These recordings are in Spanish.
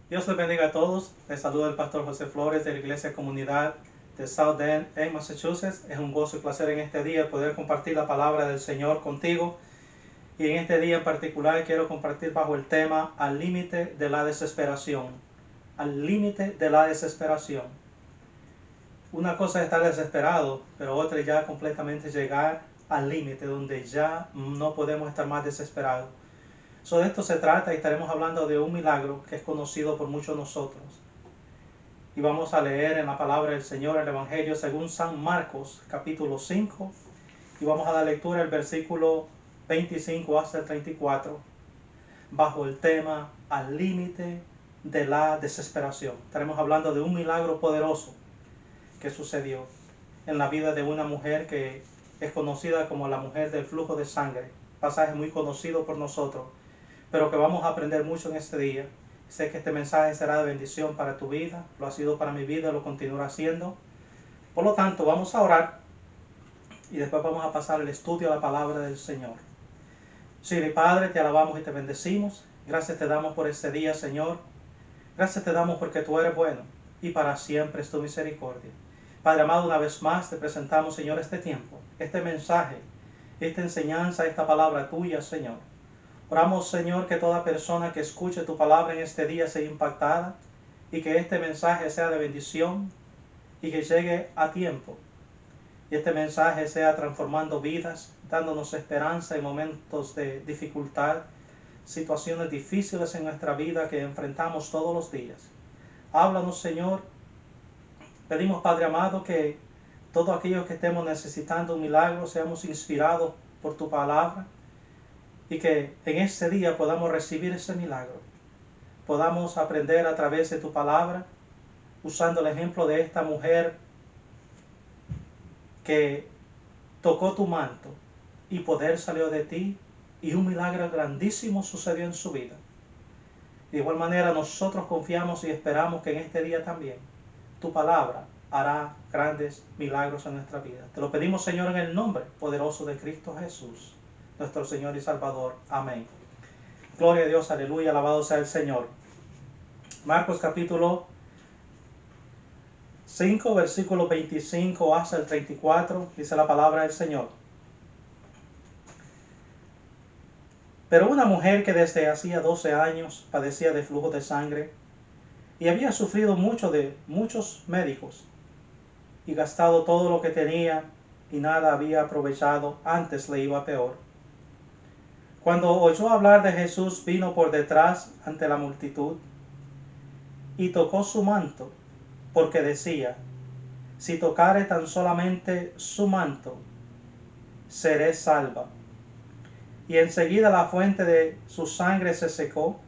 Dios les bendiga a todos. Les saluda el pastor José Flores de la Iglesia Comunidad de South End en Massachusetts. Es un gozo y placer en este día poder compartir la palabra del Señor contigo. Y en este día en particular quiero compartir bajo el tema al límite de la desesperación. Al límite de la desesperación. Una cosa es estar desesperado, pero otra es ya completamente llegar al límite donde ya no podemos estar más desesperados. De esto se trata y estaremos hablando de un milagro que es conocido por muchos de nosotros. Y vamos a leer en la palabra del Señor el Evangelio según San Marcos, capítulo 5, y vamos a dar lectura el versículo 25 hasta el 34, bajo el tema al límite de la desesperación. Estaremos hablando de un milagro poderoso que sucedió en la vida de una mujer que es conocida como la mujer del flujo de sangre, pasaje muy conocido por nosotros, pero que vamos a aprender mucho en este día. Sé que este mensaje será de bendición para tu vida, lo ha sido para mi vida, lo continuará siendo. Por lo tanto, vamos a orar y después vamos a pasar el estudio a la palabra del Señor. Sí, Padre, te alabamos y te bendecimos. Gracias te damos por este día, Señor. Gracias te damos porque tú eres bueno y para siempre es tu misericordia. Padre amado, una vez más te presentamos, Señor, este tiempo, este mensaje, esta enseñanza, esta palabra tuya, Señor. Oramos, Señor, que toda persona que escuche tu palabra en este día sea impactada y que este mensaje sea de bendición y que llegue a tiempo. Y este mensaje sea transformando vidas, dándonos esperanza en momentos de dificultad, situaciones difíciles en nuestra vida que enfrentamos todos los días. Háblanos, Señor. Pedimos, Padre amado, que todos aquellos que estemos necesitando un milagro seamos inspirados por tu palabra y que en este día podamos recibir ese milagro. Podamos aprender a través de tu palabra, usando el ejemplo de esta mujer que tocó tu manto y poder salió de ti y un milagro grandísimo sucedió en su vida. De igual manera nosotros confiamos y esperamos que en este día también tu palabra hará grandes milagros en nuestra vida. Te lo pedimos, Señor, en el nombre poderoso de Cristo Jesús, nuestro Señor y Salvador. Amén. Gloria a Dios, aleluya, alabado sea el Señor. Marcos capítulo 5, versículo 25 hasta el 34, dice la palabra del Señor. Pero una mujer que desde hacía 12 años padecía de flujo de sangre y había sufrido mucho de muchos médicos y gastado todo lo que tenía y nada había aprovechado, antes le iba peor. Cuando oyó hablar de Jesús, vino por detrás ante la multitud y tocó su manto, porque decía: si tocare tan solamente su manto, seré salva. Y enseguida la fuente de su sangre se secó,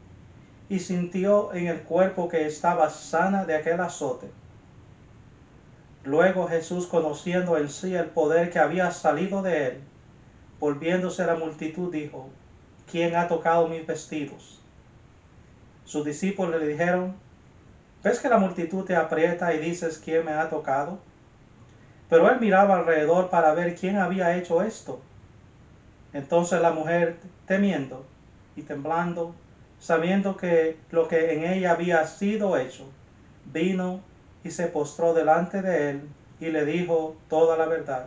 y sintió en el cuerpo que estaba sana de aquel azote. Luego Jesús, conociendo en sí el poder que había salido de él, volviéndose a la multitud, dijo: ¿quién ha tocado mis vestidos? Sus discípulos le dijeron: ¿ves que la multitud te aprieta y dices quién me ha tocado? Pero él miraba alrededor para ver quién había hecho esto. Entonces la mujer, temiendo y temblando, sabiendo que lo que en ella había sido hecho, vino y se postró delante de él y le dijo toda la verdad.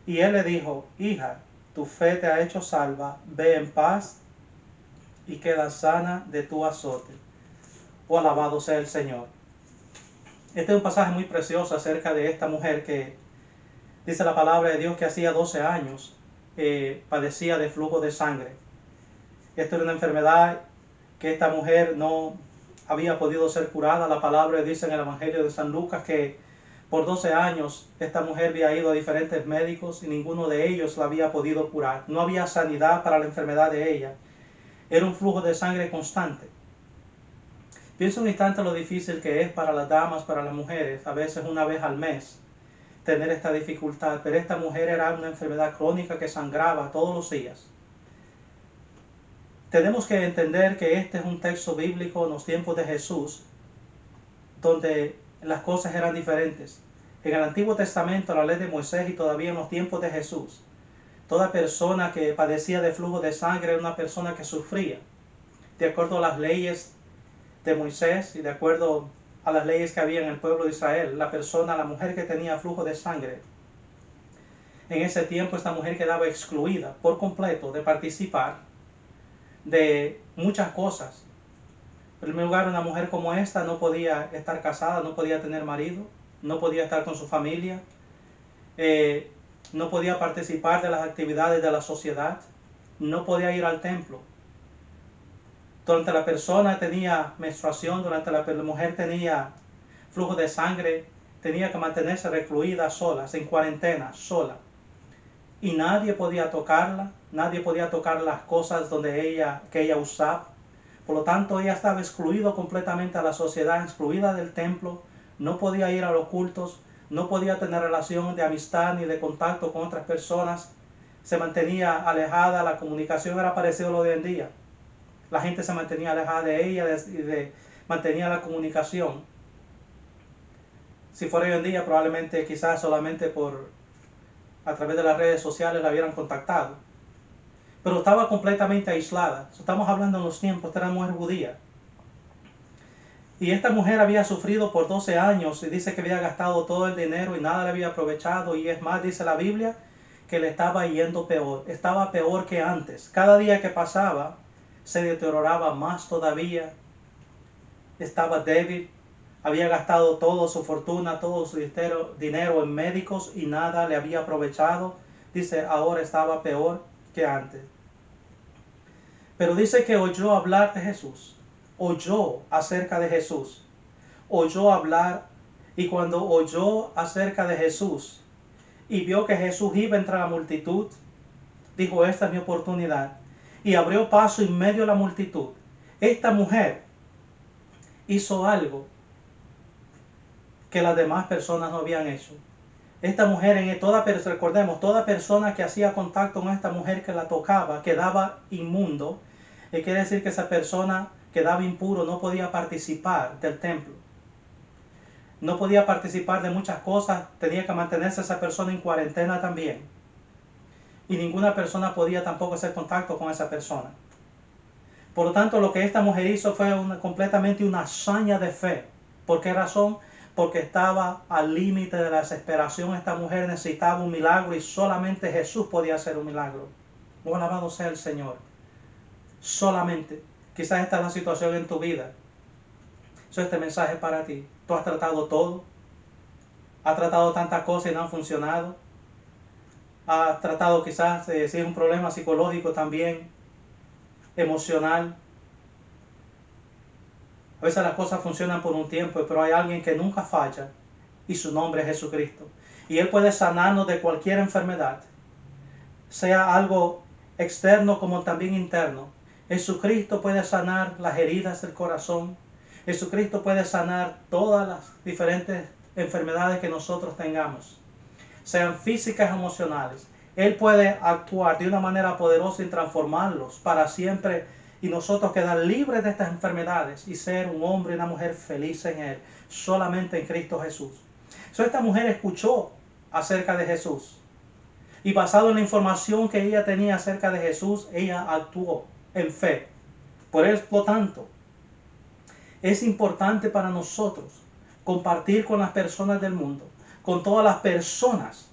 Y él le dijo: hija, tu fe te ha hecho salva, ve en paz y queda sana de tu azote. Oh, alabado sea el Señor. Este es un pasaje muy precioso acerca de esta mujer que dice la palabra de Dios que hacía 12 años padecía de flujo de sangre. Esto era una enfermedad que esta mujer no había podido ser curada. La palabra dice en el Evangelio de San Lucas que por 12 años esta mujer había ido a diferentes médicos y ninguno de ellos la había podido curar. No había sanidad para la enfermedad de ella. Era un flujo de sangre constante. Piensa un instante lo difícil que es para las damas, para las mujeres, a veces una vez al mes, tener esta dificultad. Pero esta mujer era una enfermedad crónica que sangraba todos los días. Tenemos que entender que este es un texto bíblico en los tiempos de Jesús, donde las cosas eran diferentes. En el Antiguo Testamento, la ley de Moisés, y todavía en los tiempos de Jesús, toda persona que padecía de flujo de sangre era una persona que sufría. De acuerdo a las leyes de Moisés y de acuerdo a las leyes que había en el pueblo de Israel, la mujer que tenía flujo de sangre, en ese tiempo esta mujer quedaba excluida por completo de participar de muchas cosas. En primer lugar, una mujer como esta no podía estar casada, no podía tener marido, no podía estar con su familia, no podía participar de las actividades de la sociedad, no podía ir al templo. Durante la persona tenía menstruación, durante la mujer tenía flujo de sangre, tenía que mantenerse recluida sola, en cuarentena, sola. Y nadie podía tocarla, nadie podía tocar las cosas que ella usaba. Por lo tanto, ella estaba excluida completamente a la sociedad, excluida del templo, no podía ir a los cultos, no podía tener relación de amistad ni de contacto con otras personas, se mantenía alejada, la comunicación era parecida a lo de hoy en día. La gente se mantenía alejada de ella y mantenía la comunicación. Si fuera hoy en día, probablemente quizás solamente a través de las redes sociales la hubieran contactado. Pero estaba completamente aislada. Estamos hablando en los tiempos, esta era una mujer judía. Y esta mujer había sufrido por 12 años y dice que había gastado todo el dinero y nada le había aprovechado. Y es más, dice la Biblia, que le estaba yendo peor. Estaba peor que antes. Cada día que pasaba se deterioraba más todavía. Estaba débil. Había gastado toda su fortuna, todo su dinero en médicos y nada le había aprovechado. Dice, ahora estaba peor que antes. Pero dice que oyó hablar de Jesús. Oyó acerca de Jesús. Oyó hablar, y cuando oyó acerca de Jesús y vio que Jesús iba entre la multitud, dijo, esta es mi oportunidad. Y abrió paso en medio de la multitud. Esta mujer hizo algo que las demás personas no habían hecho. Esta mujer, recordemos, toda persona que hacía contacto con esta mujer que la tocaba quedaba inmundo. Quiere decir que esa persona quedaba impuro, no podía participar del templo. No podía participar de muchas cosas, tenía que mantenerse esa persona en cuarentena también. Y ninguna persona podía tampoco hacer contacto con esa persona. Por lo tanto, lo que esta mujer hizo fue completamente una hazaña de fe. ¿Por qué razón? Porque estaba al límite de la desesperación. Esta mujer necesitaba un milagro y solamente Jesús podía hacer un milagro. Oh, alabado sea el Señor. Solamente. Quizás esta es la situación en tu vida. Este mensaje para ti. Tú has tratado todo. Has tratado tantas cosas y no han funcionado. Has tratado quizás, si es un problema psicológico también, emocional. A veces las cosas funcionan por un tiempo, pero hay alguien que nunca falla y su nombre es Jesucristo. Y Él puede sanarnos de cualquier enfermedad, sea algo externo como también interno. Jesucristo puede sanar las heridas del corazón. Jesucristo puede sanar todas las diferentes enfermedades que nosotros tengamos, sean físicas o emocionales. Él puede actuar de una manera poderosa y transformarlos para siempre y nosotros quedar libres de estas enfermedades y ser un hombre y una mujer feliz en Él, solamente en Cristo Jesús. Esta mujer escuchó acerca de Jesús y basado en la información que ella tenía acerca de Jesús, ella actuó en fe. Por lo tanto, es importante para nosotros compartir con las personas del mundo, con todas las personas,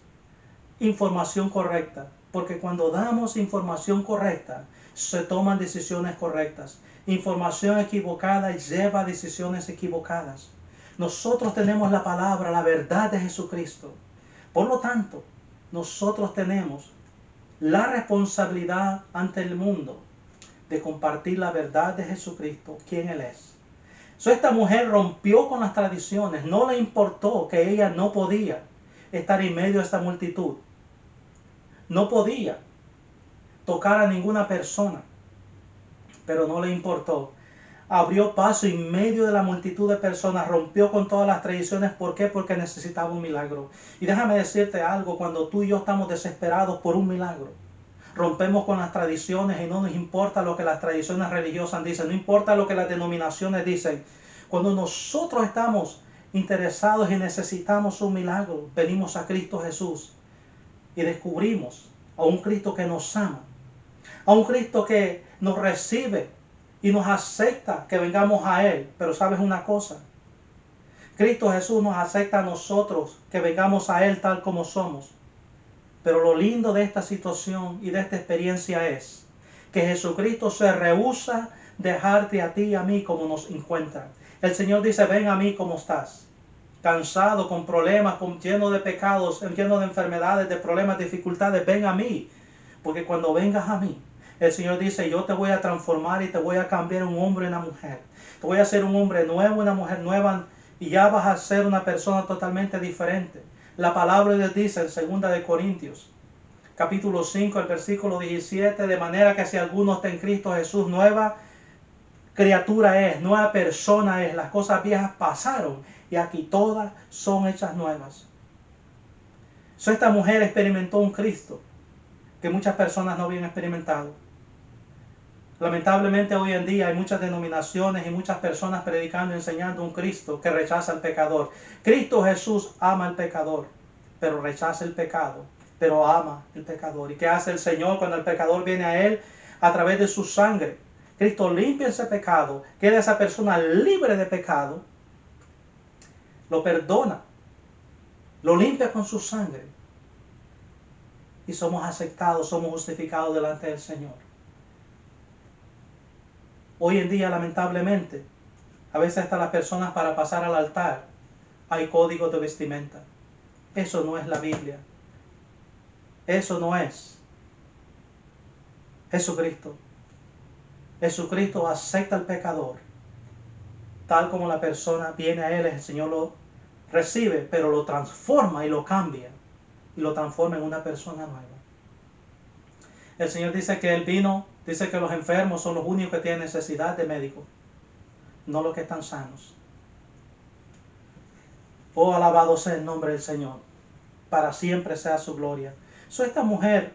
información correcta, porque cuando damos información correcta, se toman decisiones correctas. Información equivocada lleva a decisiones equivocadas. Nosotros tenemos la palabra, la verdad de Jesucristo. Por lo tanto, nosotros tenemos la responsabilidad ante el mundo de compartir la verdad de Jesucristo, quién Él es. Esta mujer rompió con las tradiciones, no le importó que ella no podía estar en medio de esta multitud. No podía tocar a ninguna persona, pero no le importó. Abrió paso en medio de la multitud de personas, rompió con todas las tradiciones. ¿Por qué? Porque necesitaba un milagro. Y déjame decirte algo, cuando tú y yo estamos desesperados por un milagro, rompemos con las tradiciones y no nos importa lo que las tradiciones religiosas dicen, no importa lo que las denominaciones dicen. Cuando nosotros estamos interesados y necesitamos un milagro, venimos a Cristo Jesús y descubrimos a un Cristo que nos ama, a un Cristo que nos recibe y nos acepta que vengamos a Él. Pero ¿sabes una cosa? Cristo Jesús nos acepta a nosotros que vengamos a Él tal como somos. Pero lo lindo de esta situación y de esta experiencia es que Jesucristo se rehúsa dejarte a ti y a mí como nos encuentra. El Señor dice, ven a mí como estás. Cansado, con problemas, lleno de pecados, lleno de enfermedades, de problemas, dificultades, ven a mí. Porque cuando vengas a mí, el Señor dice, yo te voy a transformar y te voy a cambiar un hombre en una mujer. Te voy a hacer un hombre nuevo, una mujer nueva, y ya vas a ser una persona totalmente diferente. La palabra de Dios dice en 2 de Corintios, capítulo 5, el versículo 17, de manera que si alguno está en Cristo Jesús, nueva criatura es, nueva persona es, las cosas viejas pasaron y aquí todas son hechas nuevas. Esta mujer experimentó un Cristo que muchas personas no habían experimentado. Lamentablemente hoy en día hay muchas denominaciones y muchas personas predicando y enseñando un Cristo que rechaza al pecador. Cristo Jesús ama al pecador, pero rechaza el pecado, pero ama al pecador. ¿Y qué hace el Señor cuando el pecador viene a Él? A través de su sangre. Cristo limpia ese pecado, queda esa persona libre de pecado, lo perdona, lo limpia con su sangre y somos aceptados, somos justificados delante del Señor. Hoy en día, lamentablemente, a veces hasta las personas para pasar al altar hay códigos de vestimenta. Eso no es la Biblia. Eso no es Jesucristo. Jesucristo acepta al pecador. Tal como la persona viene a Él, el Señor lo recibe, pero lo transforma y lo cambia. Y lo transforma en una persona nueva. El Señor dice que Él vino, dice que los enfermos son los únicos que tienen necesidad de médico, no los que están sanos. Oh, alabado sea el nombre del Señor. Para siempre sea su gloria. Esta mujer,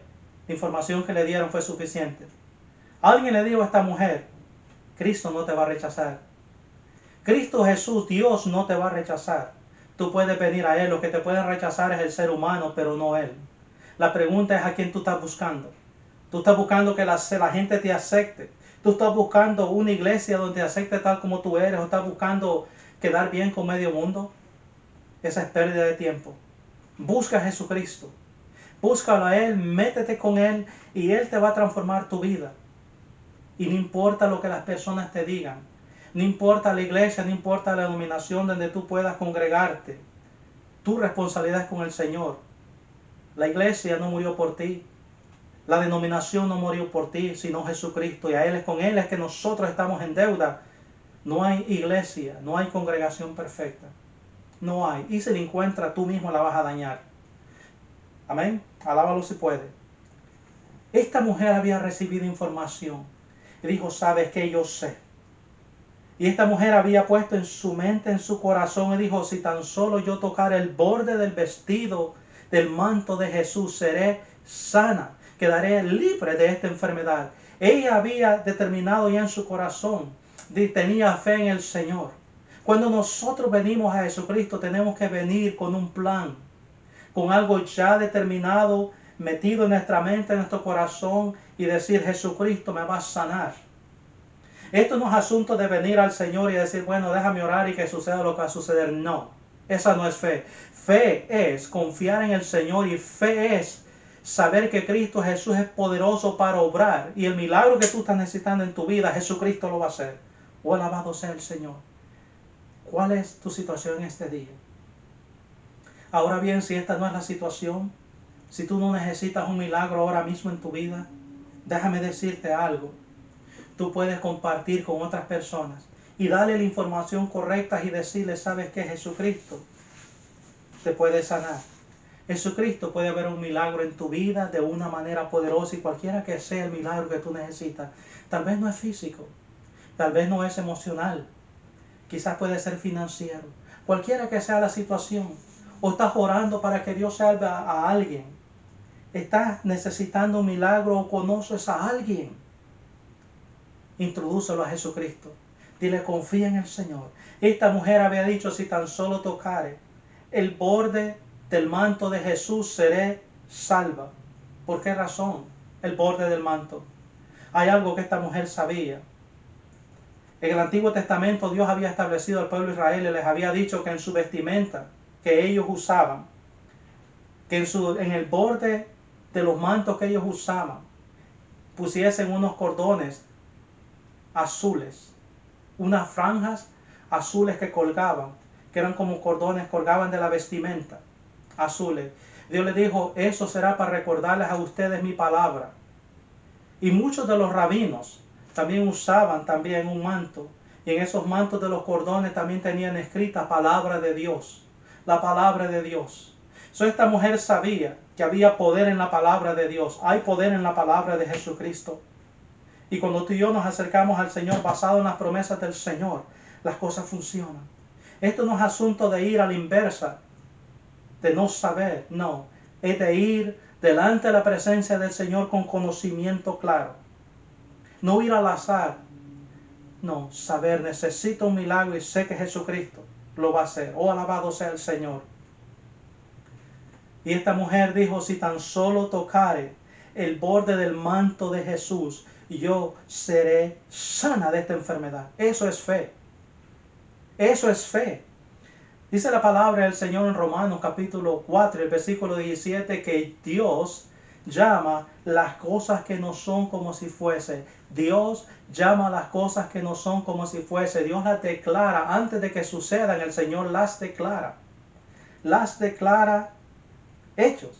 la información que le dieron fue suficiente. Alguien le dijo a esta mujer, Cristo no te va a rechazar. Cristo Jesús, Dios no te va a rechazar. Tú puedes venir a Él, lo que te puede rechazar es el ser humano, pero no Él. La pregunta es a quién tú estás buscando. Tú estás buscando que la gente te acepte. Tú estás buscando una iglesia donde te acepte tal como tú eres, o estás buscando quedar bien con medio mundo. Esa es pérdida de tiempo. Busca a Jesucristo. Búscalo a Él, métete con Él y Él te va a transformar tu vida. Y no importa lo que las personas te digan. No importa la iglesia, no importa la denominación donde tú puedas congregarte. Tu responsabilidad es con el Señor. La iglesia no murió por ti. La denominación no murió por ti, sino Jesucristo. Y a Él es con Él es que nosotros estamos en deuda. No hay iglesia, no hay congregación perfecta. No hay. Y si la encuentras, tú mismo la vas a dañar. Amén. Alábalo si puede. Esta mujer había recibido información. Y dijo, ¿sabes qué? Yo sé. Y esta mujer había puesto en su mente, en su corazón, y dijo, si tan solo yo tocar el borde del vestido, del manto de Jesús, seré sana, quedaré libre de esta enfermedad. Ella había determinado ya en su corazón, tenía fe en el Señor. Cuando nosotros venimos a Jesucristo, tenemos que venir con un plan, con algo ya determinado, metido en nuestra mente, en nuestro corazón, y decir, Jesucristo me va a sanar. Esto no es asunto de venir al Señor y decir, bueno, déjame orar y que suceda lo que va a suceder. No, esa no es fe. Fe es confiar en el Señor y fe es saber que Cristo Jesús es poderoso para obrar. Y el milagro que tú estás necesitando en tu vida, Jesucristo lo va a hacer. Oh, alabado sea el Señor. ¿Cuál es tu situación en este día? Ahora bien, si esta no es la situación, si tú no necesitas un milagro ahora mismo en tu vida, déjame decirte algo. Tú puedes compartir con otras personas y darle la información correcta y decirle, ¿sabes qué? Jesucristo te puede sanar. Jesucristo puede haber un milagro en tu vida de una manera poderosa y cualquiera que sea el milagro que tú necesitas. Tal vez no es físico, tal vez no es emocional, quizás puede ser financiero. Cualquiera que sea la situación, o estás orando para que Dios salve a alguien, estás necesitando un milagro o conoces a alguien, introdúcelo a Jesucristo. Dile, confía en el Señor. Esta mujer había dicho, si tan solo tocare el borde del manto de Jesús, seré salva. ¿Por qué razón? El borde del manto. Hay algo que esta mujer sabía. En el Antiguo Testamento Dios había establecido al pueblo de Israel y les había dicho que en su vestimenta que ellos usaban, que en el borde de los mantos que ellos usaban, pusiesen unos cordones azules, unas franjas azules que colgaban, que eran como cordones, colgaban de la vestimenta, azules. Dios les dijo, eso será para recordarles a ustedes mi palabra. Y muchos de los rabinos también usaban también un manto, y en esos mantos de los cordones también tenían escrita palabra de Dios, la palabra de Dios. Esta mujer sabía que había poder en la palabra de Dios, hay poder en la palabra de Jesucristo. Y cuando tú y yo nos acercamos al Señor basado en las promesas del Señor, las cosas funcionan. Esto no es asunto de ir a la inversa, de no saber, no. Es de ir delante de la presencia del Señor con conocimiento claro. No ir al azar, no, saber, necesito un milagro y sé que Jesucristo lo va a hacer. Oh, alabado sea el Señor. Y esta mujer dijo, si tan solo tocare el borde del manto de Jesús, yo seré sana de esta enfermedad. Eso es fe. Eso es fe. Dice la palabra del Señor en Romanos capítulo 4, el versículo 17, que Dios llama las cosas que no son como si fuese. Dios llama las cosas que no son como si fuese. Dios las declara antes de que sucedan. El Señor las declara. Las declara hechos.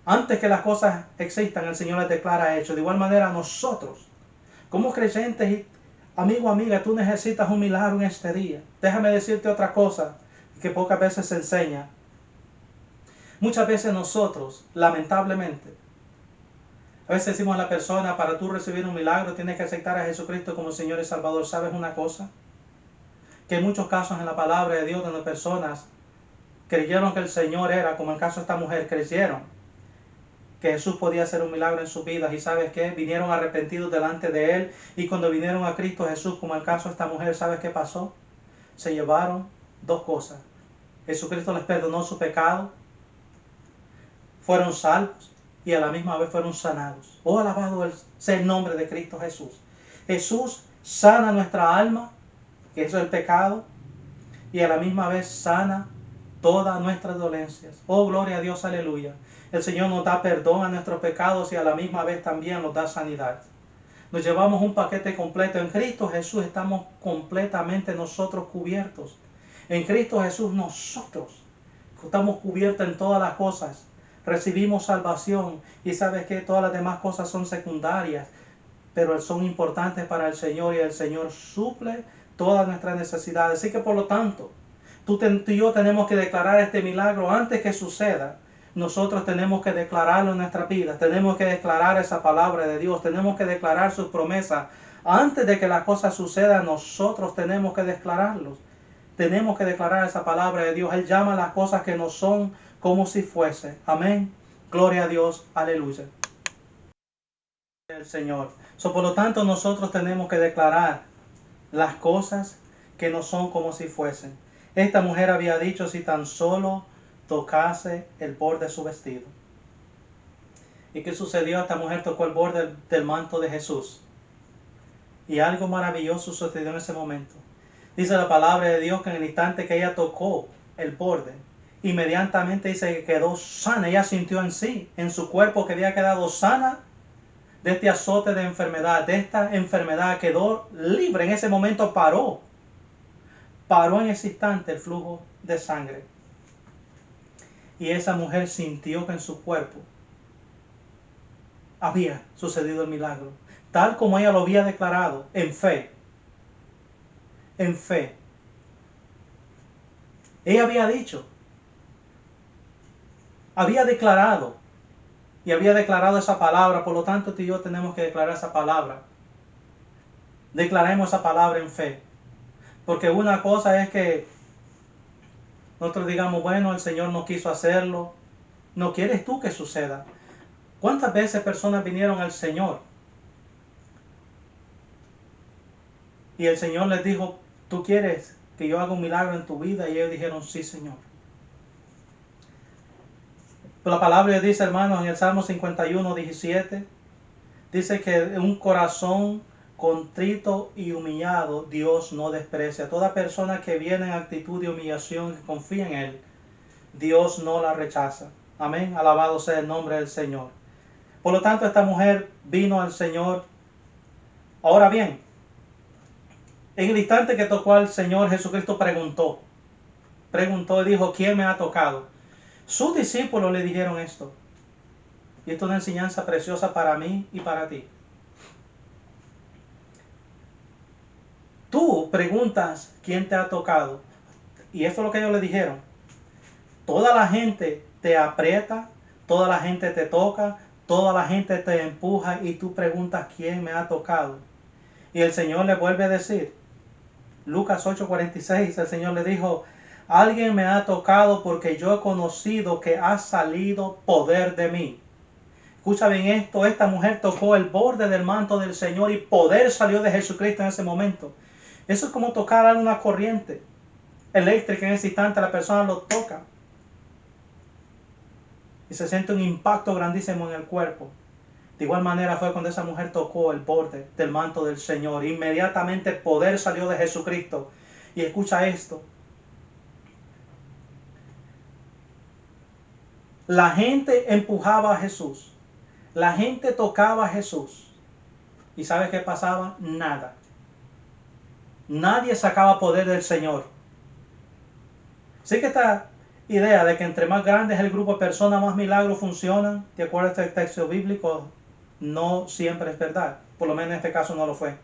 Antes que las cosas existan, el Señor las declara hechos. De igual manera nosotros, como creyentes y amigo, amiga, tú necesitas un milagro en este día. Déjame decirte otra cosa que pocas veces se enseña. Muchas veces nosotros, lamentablemente, a veces decimos a la persona, para tú recibir un milagro tienes que aceptar a Jesucristo como Señor y Salvador. ¿Sabes una cosa? Que hay muchos casos en la palabra de Dios donde personas creyeron que el Señor era, como en el caso de esta mujer, creyeron que Jesús podía hacer un milagro en sus vidas. ¿Y sabes qué? Vinieron arrepentidos delante de Él. Y cuando vinieron a Cristo Jesús, como en el caso de esta mujer, ¿sabes qué pasó? Se llevaron dos cosas. Jesucristo les perdonó su pecado, fueron salvos y a la misma vez fueron sanados. Oh, alabado sea el nombre de Cristo Jesús. Jesús sana nuestra alma, que eso es el pecado, y a la misma vez sana todas nuestras dolencias. Oh, gloria a Dios, aleluya. El Señor nos da perdón a nuestros pecados y a la misma vez también nos da sanidad. Nos llevamos un paquete completo. En Cristo Jesús estamos completamente nosotros cubiertos. En Cristo Jesús nosotros estamos cubiertos en todas las cosas. Recibimos salvación y sabes que todas las demás cosas son secundarias, pero son importantes para el Señor y el Señor suple todas nuestras necesidades. Así que por lo tanto, tú y yo tenemos que declarar este milagro antes que suceda. Nosotros tenemos que declararlo en nuestra vida. Tenemos que declarar esa palabra de Dios. Tenemos que declarar sus promesas. Antes de que las cosas sucedan, nosotros tenemos que declararlos. Tenemos que declarar esa palabra de Dios. Él llama las cosas que no son como si fuese. Amén. Gloria a Dios. Aleluya. El Señor. Por lo tanto, nosotros tenemos que declarar las cosas que no son como si fuesen. Esta mujer había dicho, si tan solo tocase el borde de su vestido. ¿Y qué sucedió? Esta mujer tocó el borde del manto de Jesús. Y algo maravilloso sucedió en ese momento. Dice la palabra de Dios que en el instante que ella tocó el borde, inmediatamente dice que quedó sana. Ella sintió en sí, en su cuerpo, que había quedado sana de este azote de enfermedad. De esta enfermedad quedó libre. En ese momento paró en ese instante el flujo de sangre. Y esa mujer sintió que en su cuerpo había sucedido el milagro, tal como ella lo había declarado, en fe. En fe. Ella había dicho, había declarado, y había declarado esa palabra. Por lo tanto, tú y yo tenemos que declarar esa palabra. Declaremos esa palabra en fe. Porque una cosa es que nosotros digamos, bueno, el Señor no quiso hacerlo. No quieres tú que suceda. ¿Cuántas veces personas vinieron al Señor? Y el Señor les dijo, ¿tú quieres que yo haga un milagro en tu vida? Y ellos dijeron, sí, Señor. Pero la palabra dice, hermanos, en el Salmo 51, 17, dice que un corazón contrito y humillado, Dios no desprecia. Toda persona que viene en actitud de humillación, que confía en Él, Dios no la rechaza. Amén. Alabado sea el nombre del Señor. Por lo tanto, esta mujer vino al Señor. Ahora bien, en el instante que tocó al Señor, Jesucristo preguntó y dijo, ¿quién me ha tocado? Sus discípulos le dijeron esto. Y esto es una enseñanza preciosa para mí y para ti. Tú preguntas quién te ha tocado. Y esto es lo que ellos le dijeron. Toda la gente te aprieta, toda la gente te toca, toda la gente te empuja y tú preguntas quién me ha tocado. Y el Señor le vuelve a decir, Lucas 8:46, el Señor le dijo, alguien me ha tocado porque yo he conocido que ha salido poder de mí. Escucha bien esto, esta mujer tocó el borde del manto del Señor y poder salió de Jesucristo en ese momento. Eso es como tocar una corriente eléctrica en ese instante, la persona lo toca y se siente un impacto grandísimo en el cuerpo. De igual manera fue cuando esa mujer tocó el borde del manto del Señor. Inmediatamente poder salió de Jesucristo. Y escucha esto. La gente empujaba a Jesús. La gente tocaba a Jesús. ¿Y sabe qué pasaba? Nada. Nadie sacaba poder del Señor. Así que esta idea de que entre más grande es el grupo de personas, más milagros funcionan, de acuerdo a este texto bíblico, no siempre es verdad. Por lo menos en este caso no lo fue.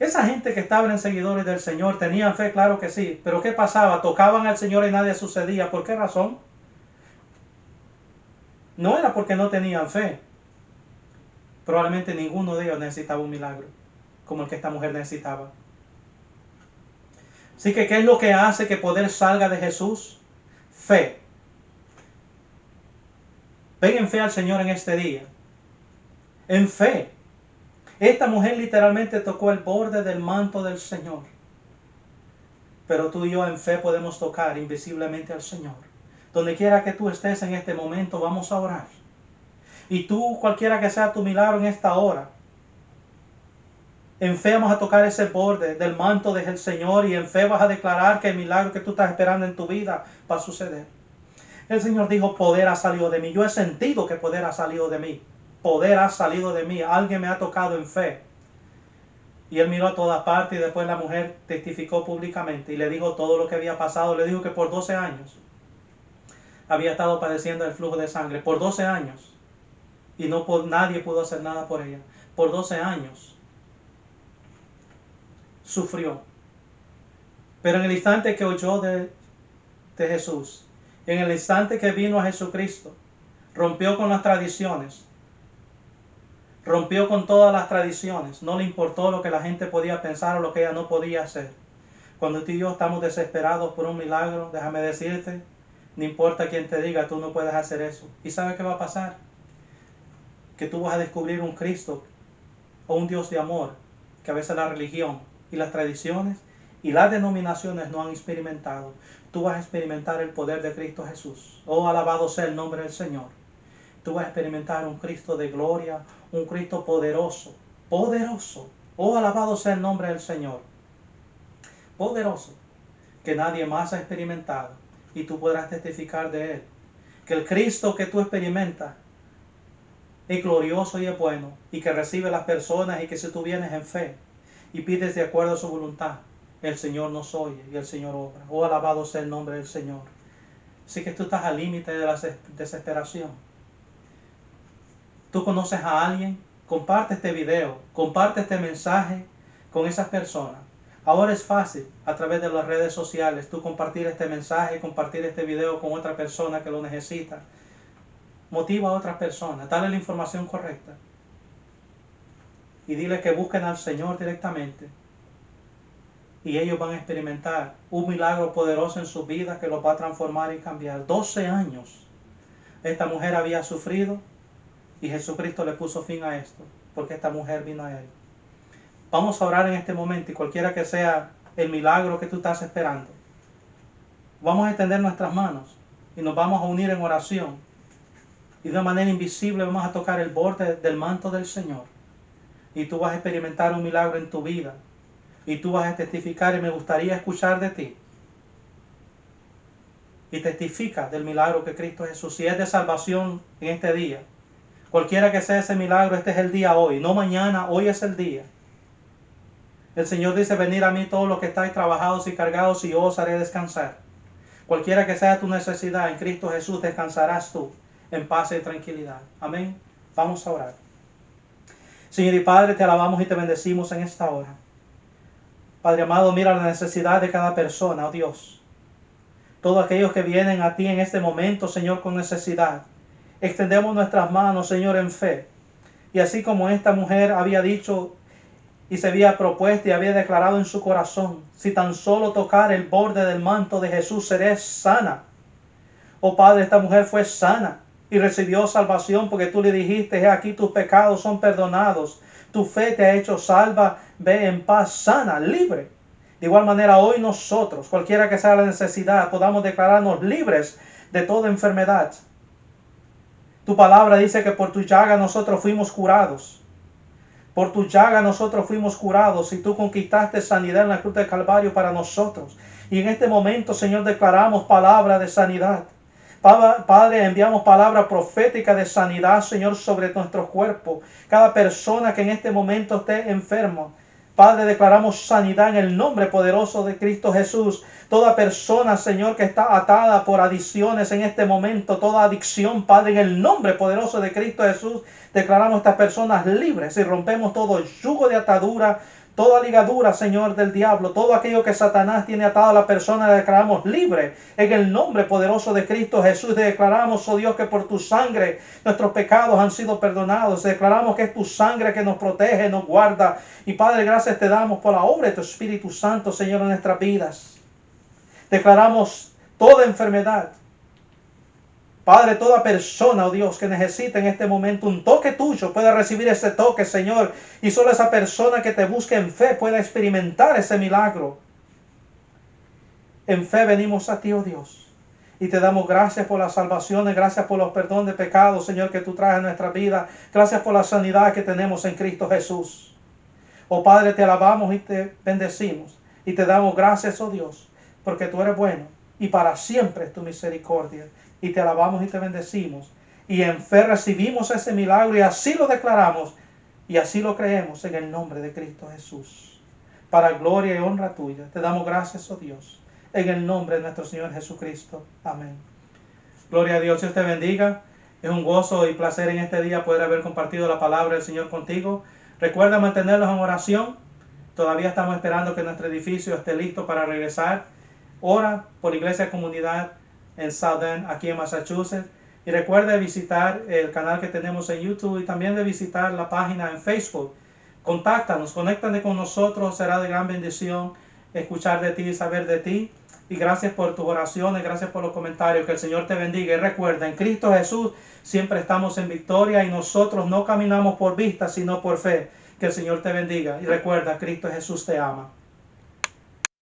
Esa gente que estaban en seguidores del Señor tenían fe, claro que sí. Pero ¿qué pasaba? Tocaban al Señor y nadie sucedía. ¿Por qué razón? No era porque no tenían fe. Probablemente ninguno de ellos necesitaba un milagro, como el que esta mujer necesitaba. Así que, ¿qué es lo que hace que poder salga de Jesús? Fe. Ven en fe al Señor en este día. En fe. Esta mujer literalmente tocó el borde del manto del Señor. Pero tú y yo en fe podemos tocar invisiblemente al Señor. Donde quiera que tú estés en este momento, vamos a orar. Y tú, cualquiera que sea tu milagro en esta hora, en fe vamos a tocar ese borde del manto del Señor y en fe vas a declarar que el milagro que tú estás esperando en tu vida va a suceder. El Señor dijo, poder ha salido de mí. Yo he sentido que poder ha salido de mí. Poder ha salido de mí. Alguien me ha tocado en fe. Y él miró a todas partes y después la mujer testificó públicamente y le dijo todo lo que había pasado. Le dijo que por 12 años había estado padeciendo el flujo de sangre. Por 12 años. Y nadie pudo hacer nada por ella. Por 12 años sufrió. Pero en el instante que oyó de Jesús, en el instante que vino a Jesucristo, rompió con las tradiciones. Rompió con todas las tradiciones. No le importó lo que la gente podía pensar o lo que ella no podía hacer. Cuando tú y yo estamos desesperados por un milagro, déjame decirte, no importa quién te diga, tú no puedes hacer eso. ¿Y sabes qué va a pasar? Que tú vas a descubrir un Cristo o un Dios de amor que a veces la religión y las tradiciones y las denominaciones no han experimentado. Tú vas a experimentar el poder de Cristo Jesús. Oh, alabado sea el nombre del Señor. Tú vas a experimentar un Cristo de gloria, un Cristo poderoso, poderoso. Oh, alabado sea el nombre del Señor. Poderoso, que nadie más ha experimentado y tú podrás testificar de Él. Que el Cristo que tú experimentas es glorioso y es bueno y que recibe las personas y que si tú vienes en fe y pides de acuerdo a su voluntad, el Señor nos oye y el Señor obra. Oh, alabado sea el nombre del Señor. Así que tú estás al límite de la desesperación. Tú conoces a alguien, comparte este video, comparte este mensaje con esas personas. Ahora es fácil a través de las redes sociales tú compartir este mensaje, compartir este video con otra persona que lo necesita. Motiva a otras personas, dale la información correcta y dile que busquen al Señor directamente y ellos van a experimentar un milagro poderoso en su vida que los va a transformar y cambiar. 12 años esta mujer había sufrido y Jesucristo le puso fin a esto porque esta mujer vino a Él. Vamos a orar en este momento y cualquiera que sea el milagro que tú estás esperando, vamos a extender nuestras manos y nos vamos a unir en oración. Y de una manera invisible vamos a tocar el borde del manto del Señor. y tú vas a experimentar un milagro en tu vida. Y tú vas a testificar, y me gustaría escuchar de ti. Y testifica del milagro que Cristo Jesús, si es de salvación en este día. Cualquiera que sea ese milagro, este es el día hoy, no mañana, hoy es el día. El Señor dice, venid a mí todos los que estáis trabajados y cargados y yo os haré descansar. Cualquiera que sea tu necesidad, en Cristo Jesús descansarás tú en paz y tranquilidad. Amén. Vamos a orar. Señor y Padre, te alabamos y te bendecimos en esta hora. Padre amado, mira la necesidad de cada persona, oh Dios. Todos aquellos que vienen a ti en este momento, Señor, con necesidad. Extendemos nuestras manos, Señor, en fe. Y así como esta mujer había dicho y se había propuesto y había declarado en su corazón, si tan solo tocar el borde del manto de Jesús, seré sana. Oh Padre, esta mujer fue sana y recibió salvación porque tú le dijiste, he aquí tus pecados son perdonados. Tu fe te ha hecho salva, ve en paz, sana, libre. De igual manera hoy nosotros, cualquiera que sea la necesidad, podamos declararnos libres de toda enfermedad. Tu palabra dice que por tu llaga nosotros fuimos curados. Por tu llaga nosotros fuimos curados y tú conquistaste sanidad en la cruz del Calvario para nosotros. Y en este momento, Señor, declaramos palabra de sanidad. Padre, enviamos palabra profética de sanidad, Señor, sobre nuestro cuerpo. Cada persona que en este momento esté enfermo, Padre, declaramos sanidad en el nombre poderoso de Cristo Jesús. Toda persona, Señor, que está atada por adicciones en este momento, toda adicción, Padre, en el nombre poderoso de Cristo Jesús, declaramos a estas personas libres y rompemos todo yugo de atadura, toda ligadura, Señor, del diablo, todo aquello que Satanás tiene atado a la persona, le declaramos libre en el nombre poderoso de Cristo Jesús. Declaramos, oh Dios, que por tu sangre nuestros pecados han sido perdonados. Declaramos que es tu sangre que nos protege, nos guarda. Y Padre, gracias te damos por la obra de tu Espíritu Santo, Señor, en nuestras vidas. Declaramos toda enfermedad. Padre, toda persona, oh Dios, que necesite en este momento un toque tuyo, pueda recibir ese toque, Señor. Y solo esa persona que te busque en fe pueda experimentar ese milagro. En fe venimos a ti, oh Dios. Y te damos gracias por las salvaciones, gracias por los perdón de pecados, Señor, que tú traes a nuestra vida. Gracias por la sanidad que tenemos en Cristo Jesús. Oh Padre, te alabamos y te bendecimos. Y te damos gracias, oh Dios, porque tú eres bueno. Y para siempre es tu misericordia. Y te alabamos y te bendecimos. Y en fe recibimos ese milagro y así lo declaramos. Y así lo creemos en el nombre de Cristo Jesús. Para gloria y honra tuya. Te damos gracias, oh Dios. En el nombre de nuestro Señor Jesucristo. Amén. Gloria a Dios. Dios te bendiga. Es un gozo y placer en este día poder haber compartido la palabra del Señor contigo. Recuerda mantenerlos en oración. Todavía estamos esperando que nuestro edificio esté listo para regresar. Ora por Iglesia Comunidad en South End, aquí en Massachusetts. Y recuerda visitar el canal que tenemos en YouTube y también de visitar la página en Facebook. Contáctanos, conéctate con nosotros, será de gran bendición escuchar de ti y saber de ti. Y gracias por tus oraciones, gracias por los comentarios, que el Señor te bendiga. Y recuerda, en Cristo Jesús siempre estamos en victoria y nosotros no caminamos por vista, sino por fe. Que el Señor te bendiga. Y recuerda, Cristo Jesús te ama.